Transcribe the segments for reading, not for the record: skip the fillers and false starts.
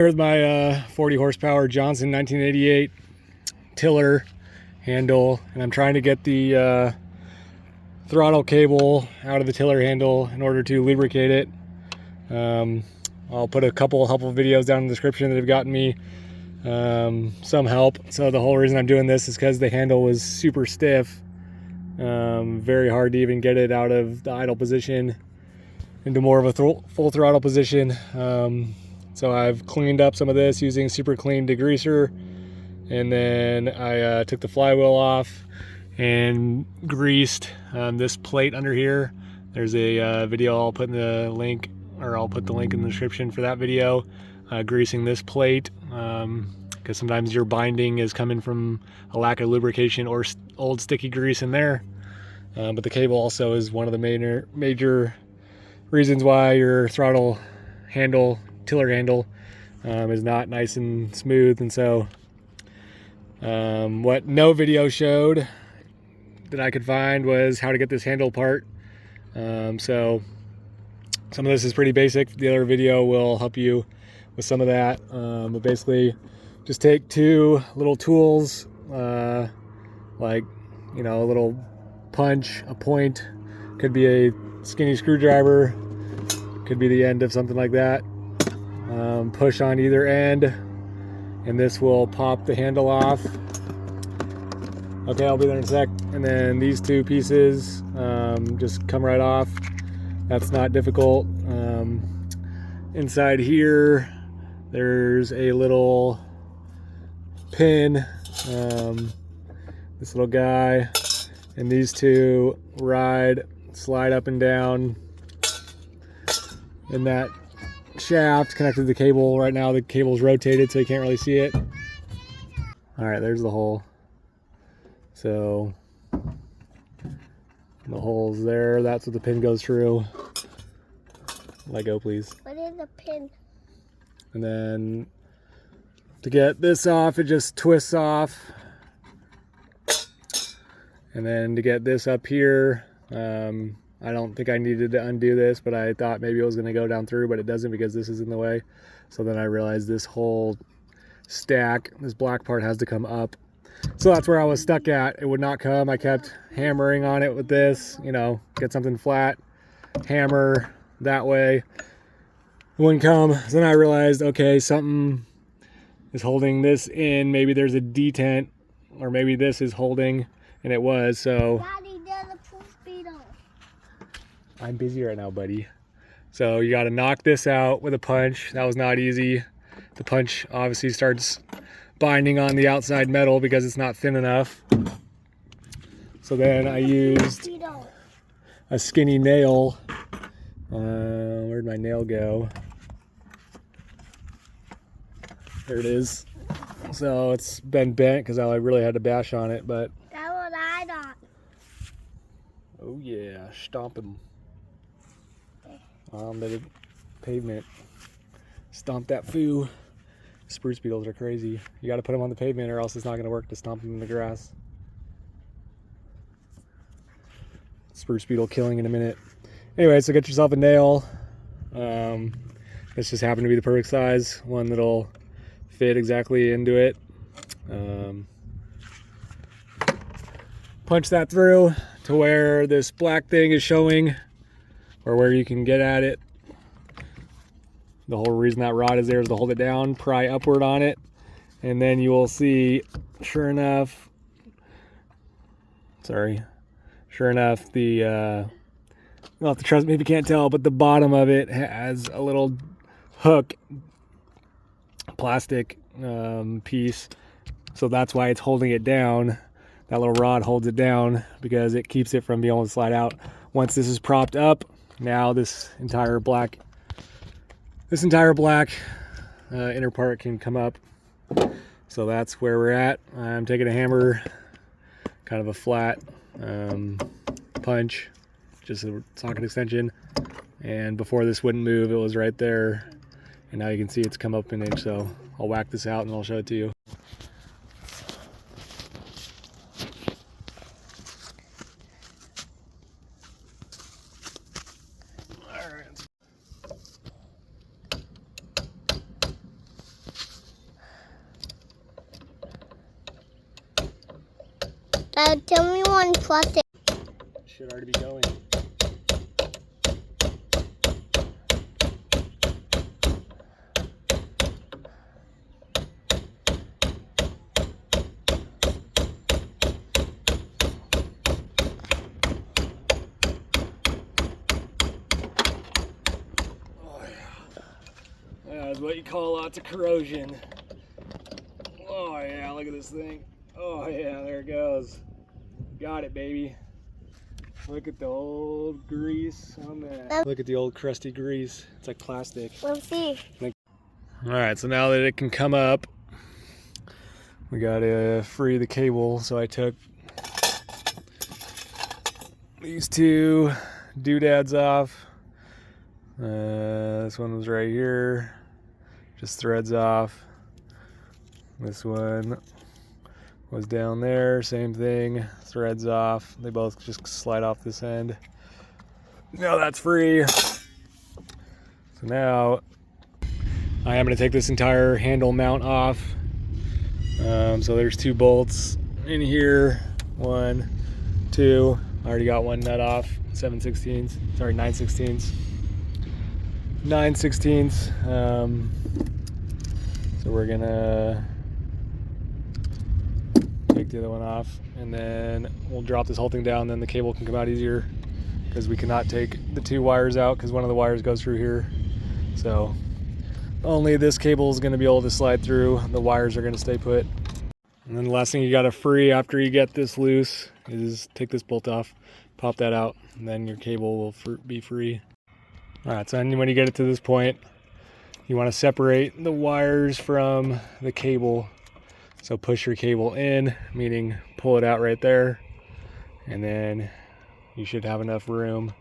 Here's my 40 horsepower Johnson 1988 tiller handle, and I'm trying to get the throttle cable out of the tiller handle in order to lubricate it. I'll put a couple helpful videos down in the description that have gotten me some help. So the whole reason I'm doing this is because the handle was super stiff. Very hard to even get it out of the idle position into more of a full throttle position. So I've cleaned up some of this using super clean degreaser, and then I took the flywheel off and greased this plate under here. There's a video I'll put in the link, or I'll put the link in the description for that video, greasing this plate, because sometimes your binding is coming from a lack of lubrication or old sticky grease in there. But the cable also is one of the major reasons why your throttle handle, tiller handle, is not nice and smooth. And so what no video showed that I could find was how to get this handle apart. So some of this is pretty basic. The other video will help you with some of that. But basically just take two little tools, like, you know, a little punch, a point, could be a skinny screwdriver, could be the end of something like that. Push on either end, and this will pop the handle off. Okay, I'll be there in a sec. And then these two pieces just come right off. That's not difficult. Inside here, there's a little pin, this little guy, and these two slide up and down in that shaft connected to the cable. Right now the cable's rotated so you can't really see it. All right, there's the hole. So the hole's there, that's what the pin goes through. Let go, please. What is the pin? And then to get this off, it just twists off. And then to get this up here, I don't think I needed to undo this, but I thought maybe it was going to go down through, but it doesn't because this is in the way. So then I realized this whole stack, this black part, has to come up. So that's where I was stuck at. It would not come. I kept hammering on it with this, you know, get something flat, hammer that way. It wouldn't come. So then I realized, okay, something is holding this in. Maybe there's a detent, or maybe this is holding, and it was. So Daddy, there's a poop beetle. I'm busy right now, buddy. So you got to knock this out with a punch. That was not easy. The punch obviously starts binding on the outside metal because it's not thin enough. So then I used a skinny nail. Where'd my nail go? There it is. So it's been bent because I really had to bash on it, but That's what I thought. oh yeah, stomp him on the pavement. Stomp that foo. Spruce beetles are crazy. You got to put them on the pavement or else it's not going to work to stomp them in the grass. Spruce beetle killing in a minute. Anyway, so get yourself a nail. This just happened to be the perfect size, one that'll fit exactly into it. Punch that through to where this black thing is showing, or where you can get at it. The whole reason that rod is there is to hold it down, pry upward on it, and then you will see, sure enough, the you'll have to trust me if you can't tell, but the bottom of it has a little hook, plastic piece. So that's why it's holding it down. That little rod holds it down because it keeps it from being able to slide out. Once this is propped up, now this entire black inner part can come up. So that's where we're at. I'm taking a hammer, kind of a flat punch, just a socket extension, and before this wouldn't move, it was right there, and now you can see it's come up an inch. So I'll whack this out and I'll show it to you. Tell me when plus it. Should already be going. Oh yeah. That's what you call lots of corrosion. Oh yeah, look at this thing. Oh yeah, there it goes. Got it, baby. Look at the old grease on that. Look at the old crusty grease. It's like plastic. Let's see. Alright, so now that it can come up, we gotta free the cable. So I took these two doodads off. This one was right here. Just threads off. This one was down there, same thing, threads off. They both just slide off this end. Now that's free. So now I am going to take this entire handle mount off. So there's 2 bolts in here. 1, 2. I already got one nut off. 7/16. Sorry, 9/16. 9/16. So we're gonna take the other one off, and then we'll drop this whole thing down. Then the cable can come out easier, because we cannot take the 2 wires out because one of the wires goes through here. So only this cable is going to be able to slide through. The wires are going to stay put. And then the last thing you got to free after you get this loose is take this bolt off, pop that out, and then your cable will be free. All right, so when you get it to this point, you want to separate the wires from the cable. So push your cable in, meaning pull it out right there, and then you should have enough room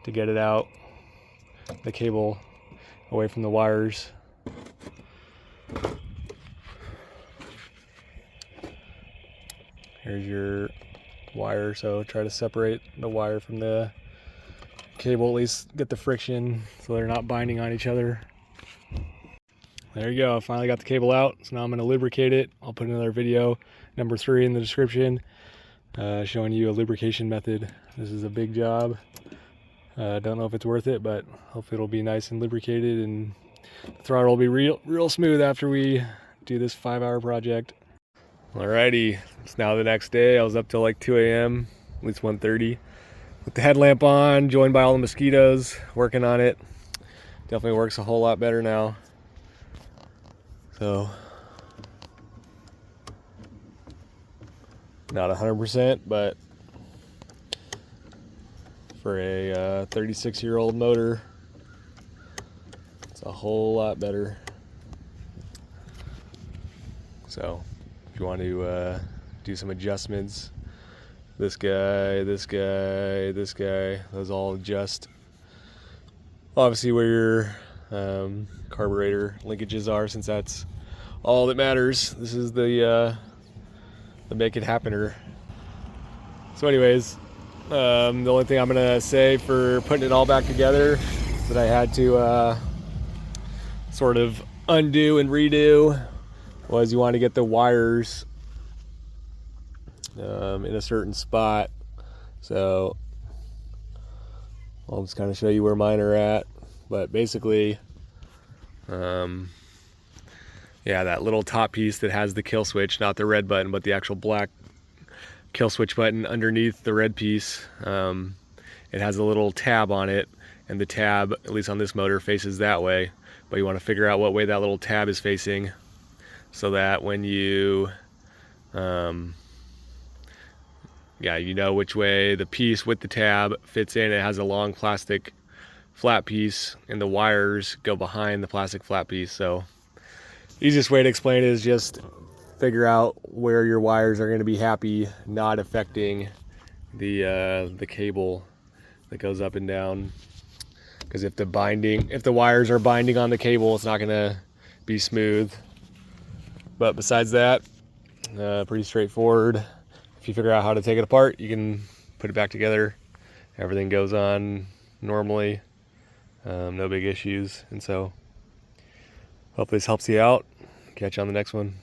to get it out, the cable away from the wires. Here's your wire, so try to separate the wire from the cable, at least get the friction so they're not binding on each other. There you go, finally got the cable out. So now I'm going to lubricate it. I'll put another video, number 3, in the description, showing you a lubrication method. This is a big job. Don't know if it's worth it, but hopefully it'll be nice and lubricated, and the throttle will be real smooth after we do this 5-hour project. Alrighty, it's now the next day. I was up till like 2 a.m., at least 1:30, with the headlamp on, joined by all the mosquitoes, working on it. Definitely works a whole lot better now. So, not 100%, but for a 36-year-old motor, it's a whole lot better. So, if you want to do some adjustments, this guy, this guy, this guy, those all adjust. Obviously where your carburetor linkages are, since that's all that matters. This is the make it happener. So anyways, the only thing I'm gonna say for putting it all back together that I had to sort of undo and redo was you want to get the wires in a certain spot. So I'll just kind of show you where mine are at, but basically yeah, that little top piece that has the kill switch, not the red button, but the actual black kill switch button underneath the red piece, it has a little tab on it, and the tab, at least on this motor, faces that way. But you want to figure out what way that little tab is facing, so that when you yeah, you know which way the piece with the tab fits in. It has a long plastic flat piece, and the wires go behind the plastic flat piece. So easiest way to explain it is just figure out where your wires are going to be happy, not affecting the cable that goes up and down. Because if the wires are binding on the cable, it's not going to be smooth. But besides that, pretty straightforward. If you figure out how to take it apart, you can put it back together. Everything goes on normally. No big issues. And so hopefully this helps you out. Catch you on the next one.